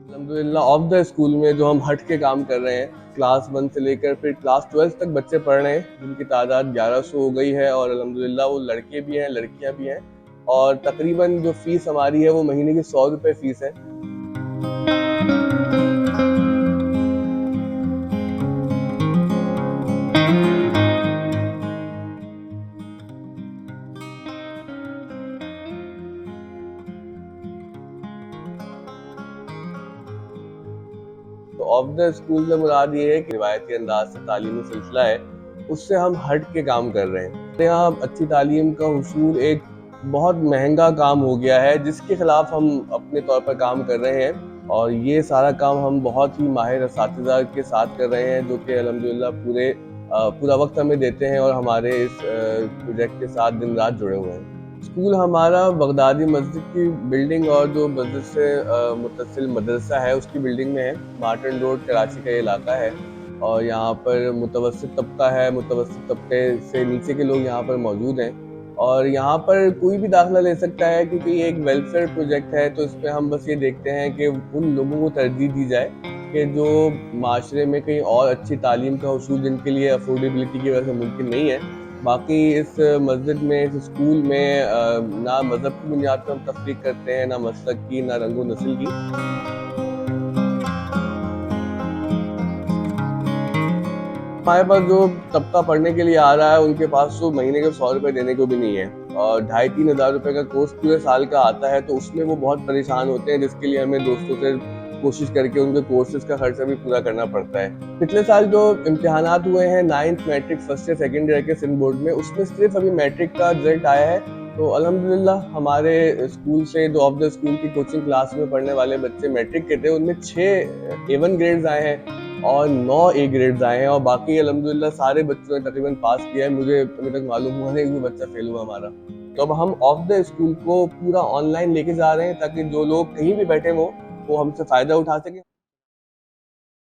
अल्हम्दुलिल्लाह of the school में जो हम हट के काम कर रहे हैं, क्लास 1 से लेकर फिर क्लास 12 तक बच्चे पढ़ रहे हैं, जिनकी तादाद 1100 हो गई है और अल्हम्दुलिल्लाह वो लड़के भी हैं, लड़कियां भी हैं। और तकरीबन जो फीस हमारी है वो महीने की 100 रुपये फीस है। तो ऑफ द स्कूल से मुराद ये है कि रिवायती अंदाज से तालीमी सिलसिला है, उससे हम हट के काम कर रहे हैं। तो यहाँ अच्छी तालीम का हुसूल एक बहुत महंगा काम हो गया है, जिसके खिलाफ हम अपने तौर पर काम कर रहे हैं। और ये सारा काम हम बहुत ही माहिर असातिज़ा के साथ कर रहे हैं, जो कि अल्हम्दुलिल्लाह पूरा वक्त हमें देते हैं और हमारे इस प्रोजेक्ट के साथ दिन रात जुड़े हुए हैं। स्कूल हमारा बगदादी मस्जिद की बिल्डिंग और जो मस्जिद से मुत्तसिल मदरसा है उसकी बिल्डिंग में है। मार्टन रोड कराची का ये इलाका है और यहाँ पर मुतवस्सित तबका है, मुतवस्सित तबके से नीचे के लोग यहाँ पर मौजूद हैं। और यहाँ पर कोई भी दाखिला ले सकता है, क्योंकि ये एक वेलफेयर प्रोजेक्ट है। तो इस पे हम बस ये देखते हैं कि उन लोगों को तरजीह दी जाए कि जो माशरे में कहीं और अच्छी तालीम का हुसूल जिनके लिए अफोर्डेबिलिटी की वजह से मुमकिन नहीं है। बाकी इस मस्जिद में, इस स्कूल में ना मज़हब की बुनियाद पर हम तफरीक करते हैं, ना मसलक की, ना रंगो नस्ल की। हमारे पास जो तबका पढ़ने के लिए आ रहा है, उनके पास तो महीने के 100 रुपये देने को भी नहीं है। और 2,500-3,000 रुपये का कोर्स पूरे साल का आता है, तो उसमें वो बहुत परेशान होते हैं, जिसके लिए हमें दोस्तों से कोशिश करके उनके कोर्सेज का खर्चा भी पूरा करना पड़ता है। पिछले साल जो इम्तिहानात हुए हैं 9th matric first year second year के सिंध बोर्ड में, उसमें सिर्फ अभी मैट्रिक का रिजल्ट आया है। तो अल्हम्दुलिल्लाह हमारे स्कूल से जो ऑफ द स्कूल की कोचिंग क्लास में पढ़ने वाले बच्चे मैट्रिक के थे, उनमें 6 A1 ग्रेड्स आए हैं और 9 A ग्रेड्स आए हैं। और बाकी अल्हम्दुलिल्लाह सारे बच्चों ने तकरीबन पास किया है। मुझे अभी तक मालूम हुआ है कि बच्चा फेल हुआ हमारा। तो अब हम ऑफ द स्कूल को पूरा ऑनलाइन लेके जा रहे हैं, ताकि जो लोग कहीं भी बैठे हों वो हमसे फ़ायदा उठा सकें।